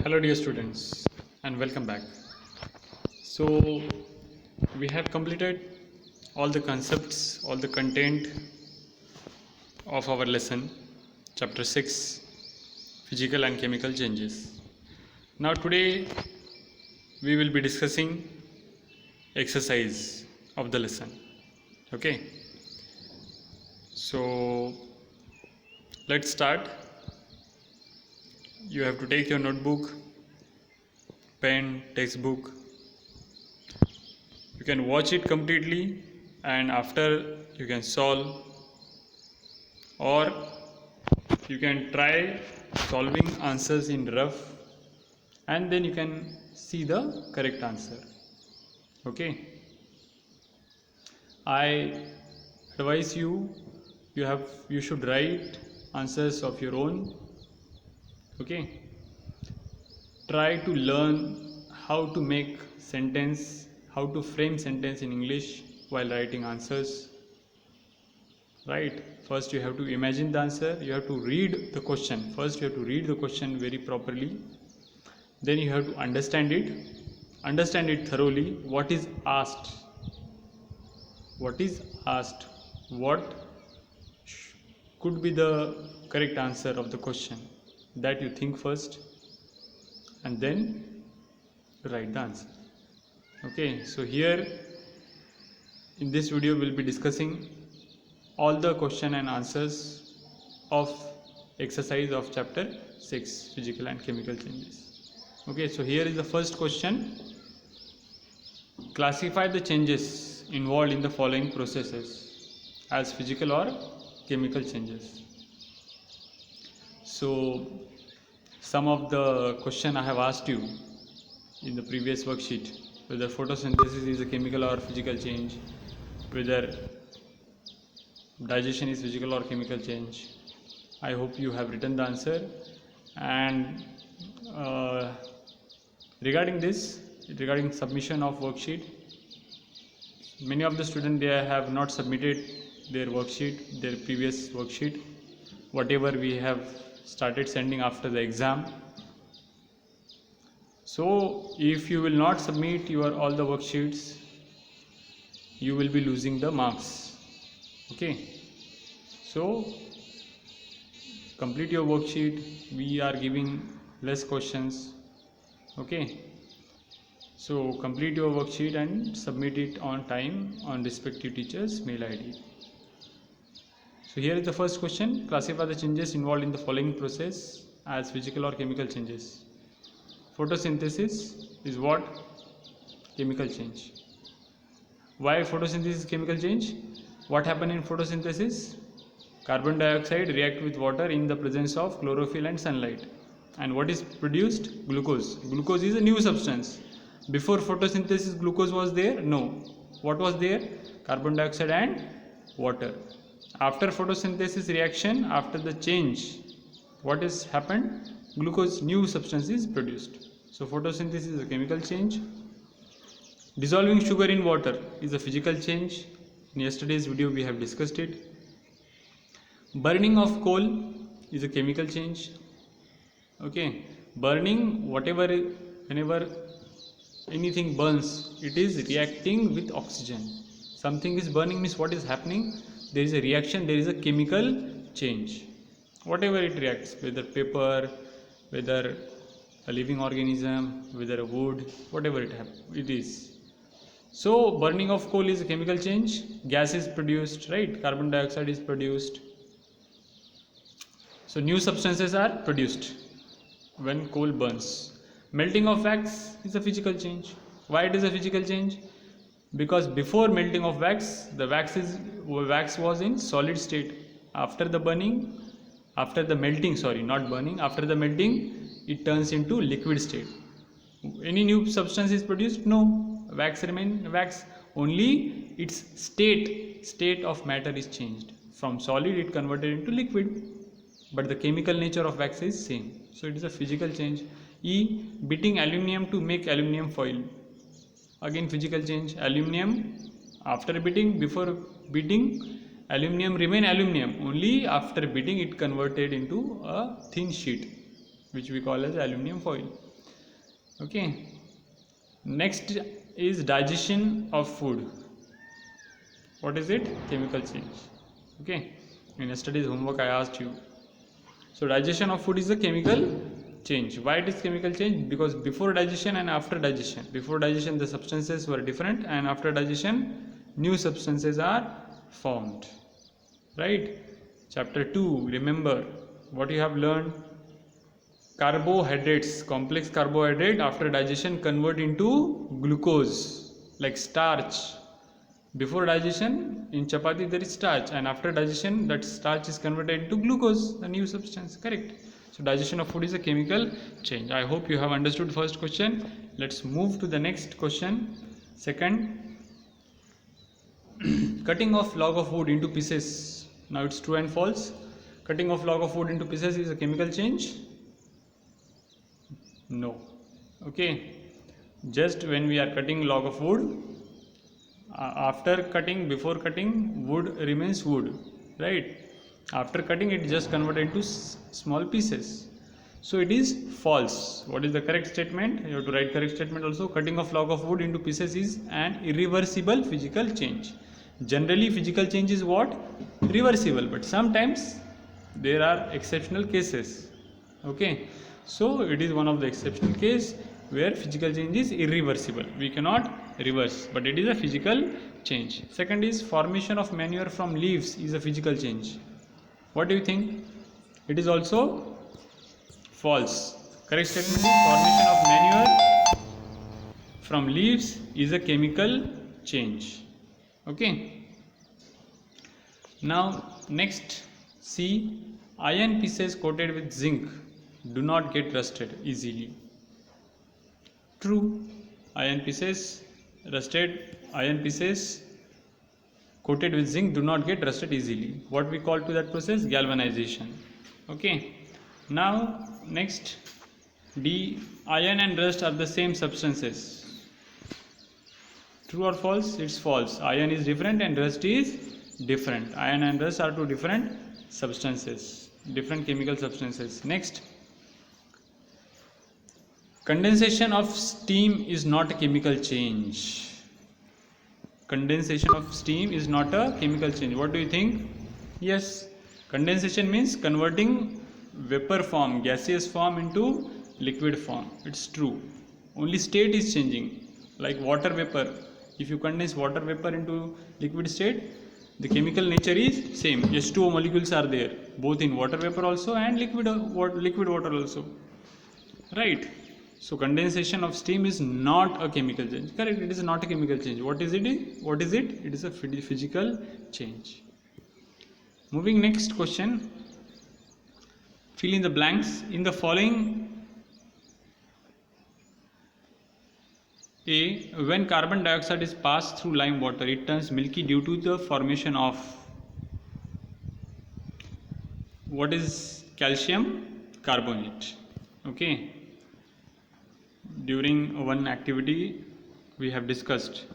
Hello dear students and welcome back. So we have completed all the concepts, all the content of our lesson chapter 6 physical and chemical changes. Now today we will be discussing exercise of the lesson. Okay. So let's start. You have to take your notebook, pen, textbook. You can watch it completely and after you can solve, or you can try solving answers in rough and then you can see the correct answer. Okay. I advise you should write answers of your own. Okay. Try to learn how to make sentence, how to frame sentence in English while writing answers. Right? First you have to imagine the answer, you have to read the question. First you have to read the question very properly. Then you have to understand it thoroughly. What is asked? What could be the correct answer of the question? That you think first and then write the answer. Okay, so here in this video we'll be discussing all the question and answers of exercise of chapter 6 physical and chemical changes. Okay, so here is the first question. Classify the changes involved in the following processes as physical or chemical changes. So some of the question I have asked you in the previous worksheet, whether photosynthesis is a chemical or physical change, whether digestion is physical or chemical change. I hope you have written the answer. And regarding submission of worksheet, many of the students they have not submitted their worksheet, their previous worksheet, whatever we have started sending after the exam. So if you will not submit your all the worksheets, you will be losing the marks. Okay, so complete your worksheet. We are giving less questions. Okay, so complete your worksheet and submit it on time on respective teacher's mail ID. So here is the first question. Classify the changes involved in the following process as physical or chemical changes. Photosynthesis is what? Chemical change. Why photosynthesis is chemical change? What happens in photosynthesis? Carbon dioxide react with water in the presence of chlorophyll and sunlight. And what is produced? Glucose. Glucose is a new substance. Before photosynthesis, glucose was there? No. What was there? Carbon dioxide and water. After photosynthesis reaction, after the change, what has happened? Glucose, new substance is produced. So photosynthesis is a chemical change. Dissolving sugar in water is a physical change. In yesterday's video we have discussed it. Burning of coal is a chemical change. Okay, burning, whenever anything burns, it is reacting with oxygen. Something is burning means what is happening? There is a reaction, there is a chemical change. Whatever it reacts, whether paper, whether a living organism, whether a wood, whatever it is. So burning of coal is a chemical change. Gas is produced, right? Carbon dioxide is produced. So new substances are produced when coal burns. Melting of wax is a physical change. Why it is a physical change? Because before melting of wax, the wax was in solid state. After the melting, after the melting, it turns into liquid state. Any new substance is produced? No. Wax remain wax, only its state of matter is changed. From solid it converted into liquid, but the chemical nature of wax is same. So it is a physical change. Beating aluminium to make aluminium foil, again physical change. Aluminium, after beating, before beating, aluminium remain aluminium, only after beating it converted into a thin sheet, which we call as aluminium foil. Okay, next is digestion of food. What is it? Chemical change. Okay, in yesterday's homework I asked you. So digestion of food is a chemical change. Why it is chemical change? Because before digestion and after digestion, before digestion the substances were different, and after digestion new substances are formed. Right? Chapter 2, remember what you have learned. Carbohydrates, complex carbohydrate after digestion convert into glucose, like starch. Before digestion in chapati there is starch, and after digestion that starch is converted into glucose, a new substance. Correct? So digestion of food is a chemical change. I hope you have understood first question. Let's move to the next question. Second, cutting of log of wood into pieces. Now it's true and false. Cutting of log of wood into pieces is a chemical change? No. Okay, just when we are cutting log of wood, after cutting, before cutting, wood remains wood, right? After cutting it just converted into small pieces. So it is false. What is the correct statement? You have to write correct statement also. Cutting of log of wood into pieces is an irreversible physical change. Generally physical change is what? Reversible, but sometimes there are exceptional cases. Okay, so it is one of the exceptional case where physical change is irreversible. We cannot reverse, but it is a physical change. Second is formation of manure from leaves is a physical change. What do you think? It is also false. Correct statement is formation of manure from leaves is a chemical change. Okay. Now next, see, iron pieces coated with zinc do not get rusted easily. True. Iron pieces coated with zinc do not get rusted easily. What we call to that process? Galvanization. Okay. Now next, D, iron and rust are the same substances. True or false? It's false. Iron is different and rust is different. Iron and rust are two different substances, different chemical substances. Next, condensation of steam is not a chemical change. Condensation of steam is not a chemical change. What do you think? Yes, condensation means converting vapor form, gaseous form into liquid form. It's true. Only state is changing. Like water vapor. If you condense water vapor into liquid state, the chemical nature is same. H2O molecules are there, both in water vapor also and liquid water also. Right? So condensation of steam is not a chemical change. Correct, it is not a chemical change. What is it? It is a physical change. Moving next question. Fill in the blanks. In the following, A, when carbon dioxide is passed through lime water, it turns milky due to the formation of, what is calcium carbonate? Okay. During one activity we have discussed,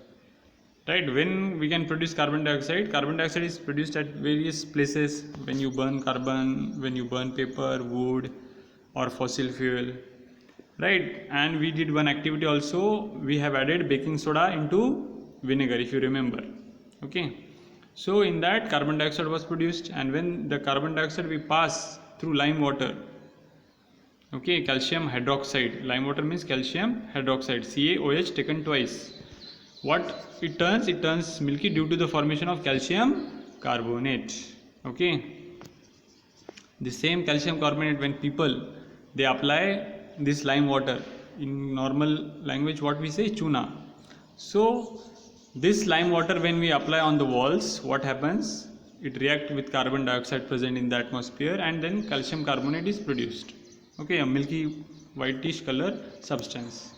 right? When we can produce carbon dioxide is produced at various places. When you burn carbon, when you burn paper, wood or fossil fuel, right? And we did one activity also, we have added baking soda into vinegar, if you remember. Okay, so in that carbon dioxide was produced, and when the carbon dioxide we pass through lime water, okay, calcium hydroxide, lime water means calcium hydroxide, CaOH taken twice. What it turns milky due to the formation of calcium carbonate. Okay, the same calcium carbonate, when people they apply this lime water, in normal language what we say, chuna. So this lime water when we apply on the walls, what happens? It reacts with carbon dioxide present in the atmosphere, and then calcium carbonate is produced. Okay, a milky whitish color substance.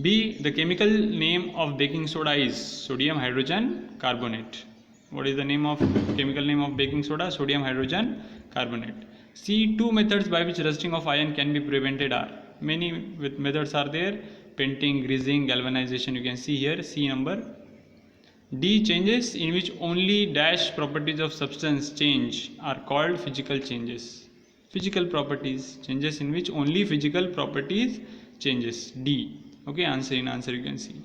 B, the chemical name of baking soda is sodium hydrogen carbonate. What is the chemical name of baking soda? Sodium hydrogen carbonate. C, two methods by which rusting of iron can be prevented are. Many methods are there: painting, greasing, galvanization. You can see here C number. D, changes in which only dash properties of substance change are called physical changes. Physical properties, changes in which only physical properties changes. D. Okay, answer you can see.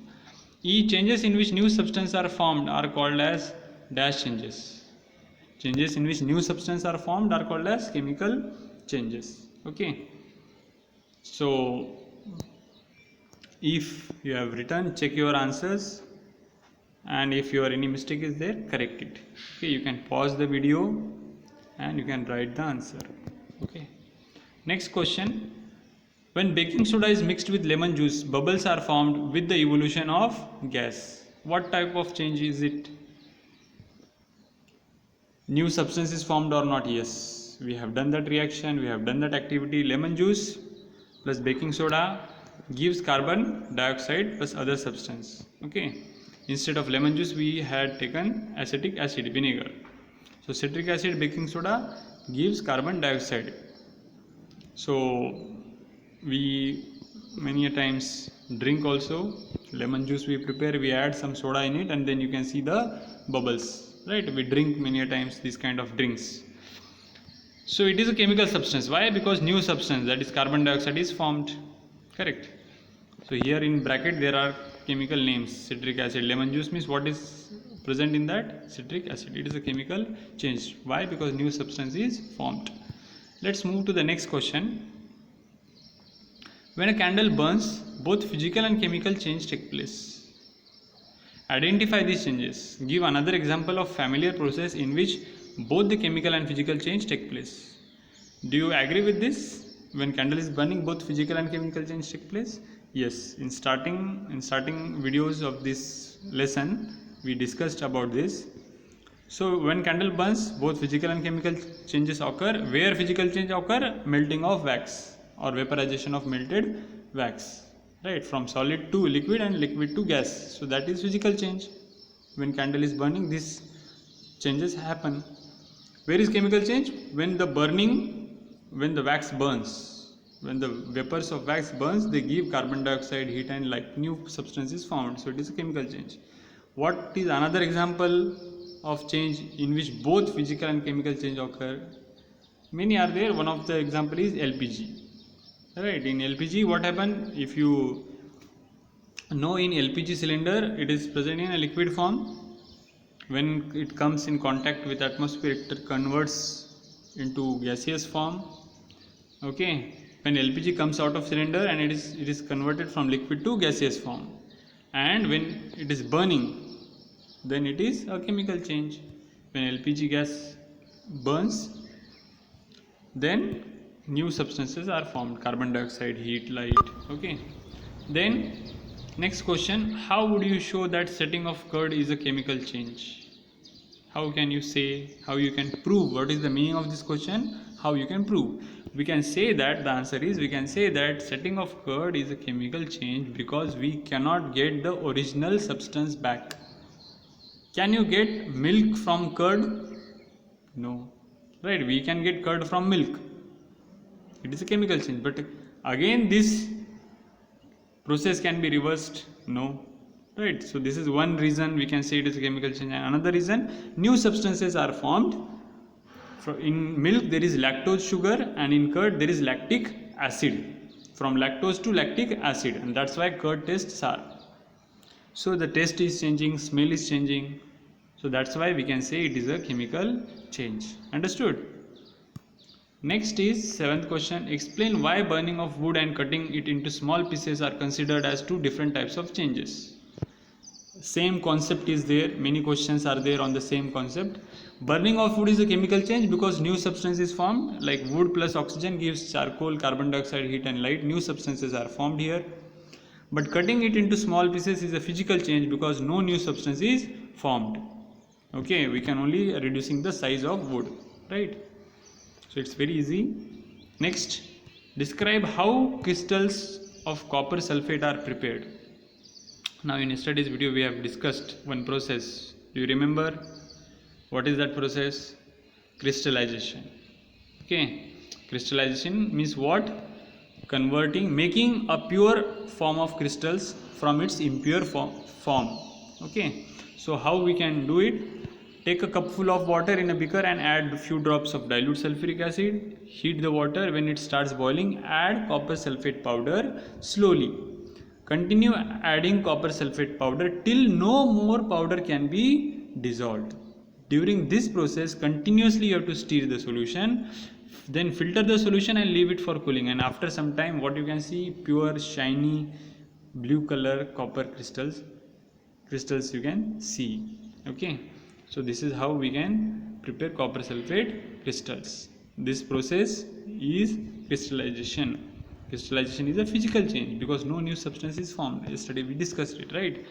E. Changes in which new substances are formed are called as dash changes. Changes in which new substances are formed are called as chemical changes. Okay. So if you have written, check your answers, and if your any mistake is there, correct it. Okay, you can pause the video and you can write the answer. Okay. Next question. When baking soda is mixed with lemon juice, bubbles are formed with the evolution of gas. What type of change is it? New substance is formed or not? Yes, we have done that reaction, we have done that activity. Lemon juice plus baking soda gives carbon dioxide plus other substance. Okay, instead of lemon juice we had taken acetic acid, vinegar. So citric acid, baking soda gives carbon dioxide. So we many a times drink also. Lemon juice we prepare, we add some soda in it, and then you can see the bubbles, right? We drink many a times these kind of drinks. So it is a chemical substance. Why? Because new substance, that is carbon dioxide, is formed. Correct. So here in bracket there are chemical names. Citric acid, lemon juice means what is present in that? Citric acid. It is a chemical change. Why? Because new substance is formed. Let's move to the next question. When a candle burns, both physical and chemical change take place. Identify these changes. Give another example of familiar process in which both the chemical and physical change take place. Do you agree with this? When candle is burning, both physical and chemical change take place? Yes. In starting videos of this lesson, we discussed about this. So when candle burns, both physical and chemical changes occur. Where physical change occur? Melting of wax or vaporization of melted wax, right? From solid to liquid and liquid to gas. So that is physical change. When candle is burning, these changes happen. Where is chemical change? When the wax burns, when the vapors of wax burns, they give carbon dioxide, heat, and like new substance is formed. So it is a chemical change. What is another example of change in which both physical and chemical change occur? Many are there. One of the example is LPG. Right, in LPG what happen? If you know, in LPG cylinder it is present in a liquid form. When it comes in contact with atmosphere, it converts into gaseous form. Okay, when LPG comes out of cylinder and it is converted from liquid to gaseous form, and when it is burning, then it is a chemical change. When LPG gas burns, then new substances are formed, carbon dioxide, heat, light. Okay, then next question, how would you show that setting of curd is a chemical change? How can you say, how you can prove? What is the meaning of this question? How you can prove? We can say that the answer is, we can say that setting of curd is a chemical change because we cannot get the original substance back. Can you get milk from curd? No, right? We can get curd from milk. It is a chemical change, but again this process can be reversed. No, right? So this is one reason we can say it is a chemical change. And another reason, new substances are formed. In milk there is lactose sugar, and in curd there is lactic acid. From lactose to lactic acid, and that's why curd tastes sour. So the taste is changing, smell is changing. So that's why we can say it is a chemical change. Understood? Next is seventh question. Explain why burning of wood and cutting it into small pieces are considered as two different types of changes. Same concept is there. Many questions are there on the same concept. Burning of wood is a chemical change because new substance is formed. Like wood plus oxygen gives charcoal, carbon dioxide, heat, and light. New substances are formed here. But cutting it into small pieces is a physical change because no new substance is formed. Okay, we can only reducing the size of wood, right? So it's very easy. Next, describe how crystals of copper sulfate are prepared. Now in yesterday's video we have discussed one process. Do you remember? What is that process? Crystallization. Okay, crystallization means what? Making a pure form of crystals from its impure form. Okay, so how we can do it? Take a cup full of water in a beaker and add a few drops of dilute sulfuric acid. Heat the water. When it starts boiling, add copper sulfate powder slowly. Continue adding copper sulfate powder till no more powder can be dissolved. During this process, continuously you have to stir the solution. Then filter the solution and leave it for cooling. And after some time, what you can see, pure shiny blue color copper crystals you can see. Okay. So this is how we can prepare copper sulfate crystals. This process is crystallization. Crystallization is a physical change because no new substance is formed. Yesterday we discussed it, right?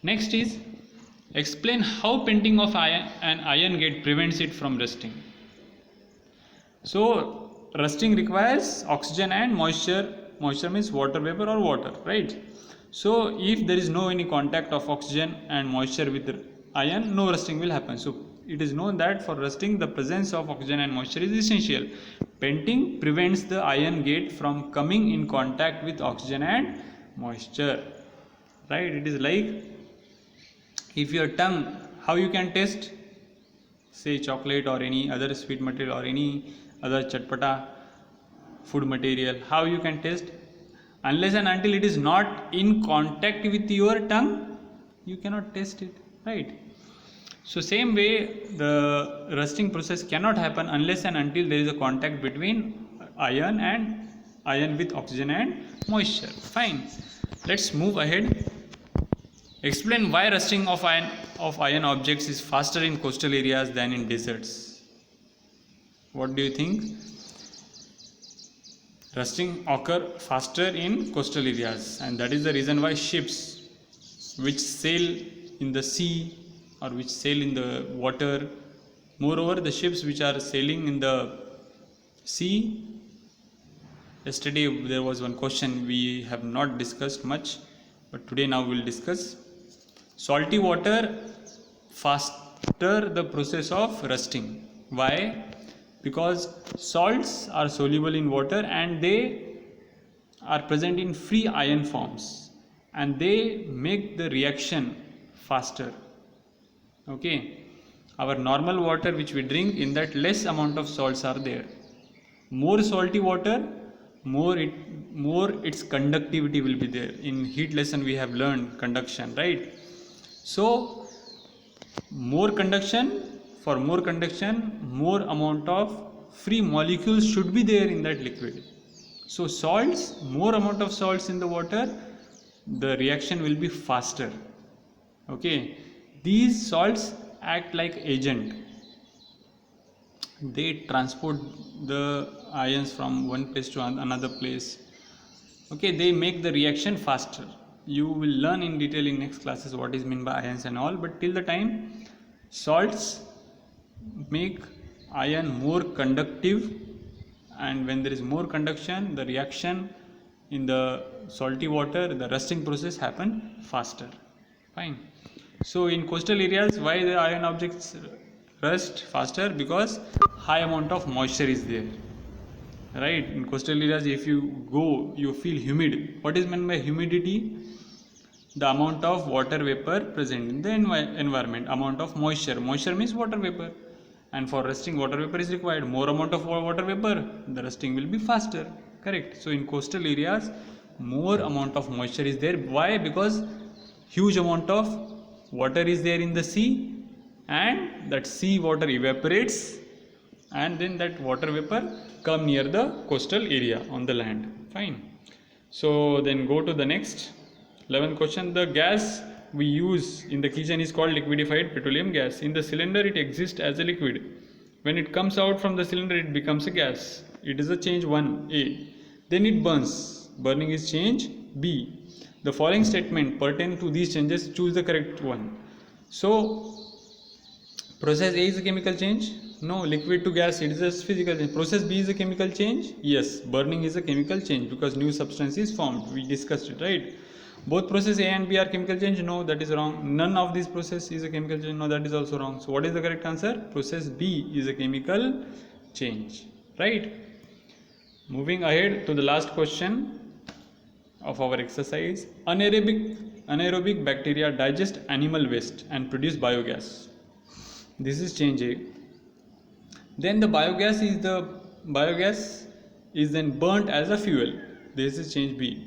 Next is explain how painting of an iron gate prevents it from rusting. So rusting requires oxygen and moisture. Moisture means water vapor or water, right? So if there is no any contact of oxygen and moisture with iron, no rusting will happen. So it is known that for rusting the presence of oxygen and moisture is essential. Painting prevents the iron gate from coming in contact with oxygen and moisture, right? It is like if your tongue, how you can taste say chocolate or any other sweet material or any other chatpata food material, how you can taste? Unless and until it is not in contact with your tongue, you cannot taste it, right? So same way the rusting process cannot happen unless and until there is a contact between iron with oxygen and moisture. Fine. Let's move ahead. Explain why rusting of iron objects is faster in coastal areas than in deserts. What do you think? Rusting occur faster in coastal areas, and that is the reason why ships which sail in the sea or which sail in the water, moreover the ships which are sailing in the sea, yesterday there was one question we have not discussed much, but today now we will discuss. Salty water faster the process of rusting. Why? Because salts are soluble in water and they are present in free ion forms and they make the reaction faster. Okay, our normal water which we drink, in that less amount of salts are there. More salty water, more its conductivity will be there. In heat lesson we have learned conduction, right? So more conduction, for more conduction, more amount of free molecules should be there in that liquid. So salts, more amount of salts in the water, the reaction will be faster. Okay, these salts act like agent. They transport the ions from one place to another place. Okay, they make the reaction faster. You will learn in detail in next classes what is meant by ions and all, but till the time salts make iron more conductive, and when there is more conduction, the reaction in the salty water, the rusting process happen faster. Fine. So in coastal areas, why the iron objects rust faster? Because high amount of moisture is there, right? In coastal areas, if you go, you feel humid. What is meant by humidity? The amount of water vapor present in the environment. Amount of moisture means water vapor, and for rusting water vapor is required. More amount of water vapor, the rusting will be faster, correct? So in coastal areas more amount of moisture is there. Why? Because huge amount of water is there in the sea, and that sea water evaporates, and then that water vapor come near the coastal area on the land. Fine. So then go to the next 11th question. The gas we use in the kitchen is called liquefied petroleum gas. In the cylinder it exists as a liquid. When it comes out from the cylinder it becomes a gas. It is a change 1A. Then it burns. Burning is change B. The following statement pertain to these changes. Choose the correct one. So process A is a chemical change. No. Liquid to gas, it is a physical change. Process B is a chemical change. Yes. Burning is a chemical change because new substance is formed. We discussed it, right? Both process A and B are chemical change. No, that is wrong. None of these process is a chemical change. No, that is also wrong. So what is the correct answer? Process B is a chemical change, right? Moving ahead to the last question of our exercise. Anaerobic bacteria digest animal waste and produce biogas. This is change A. Then the biogas is then burnt as a fuel. This is change B.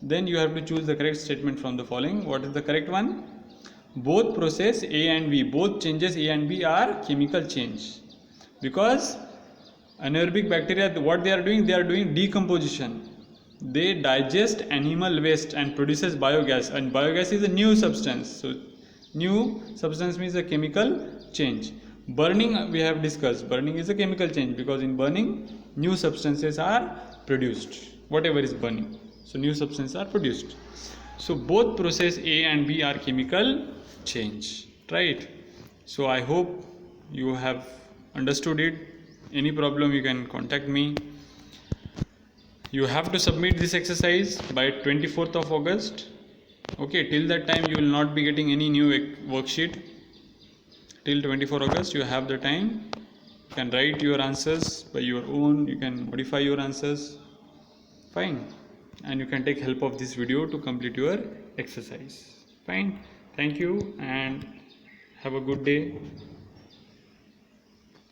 Then you have to choose the correct statement from the following. What is the correct one? Both process A and B, both changes A and B are chemical change, because anaerobic bacteria, what they are doing decomposition. They digest animal waste and produces biogas, and biogas is a new substance. So new substance means a chemical change. Burning, we have discussed, burning is a chemical change, because in burning new substances are produced, whatever is burning, so new substances are produced. So both process A and B are chemical change, right? So I hope you have understood it. Any problem you can contact me. You have to submit this exercise by 24th of August. Okay, till that time you will not be getting any new worksheet. Till 24 August you have the time. You can write your answers by your own, you can modify your answers, fine, and you can take help of this video to complete your exercise. Fine, thank you and have a good day.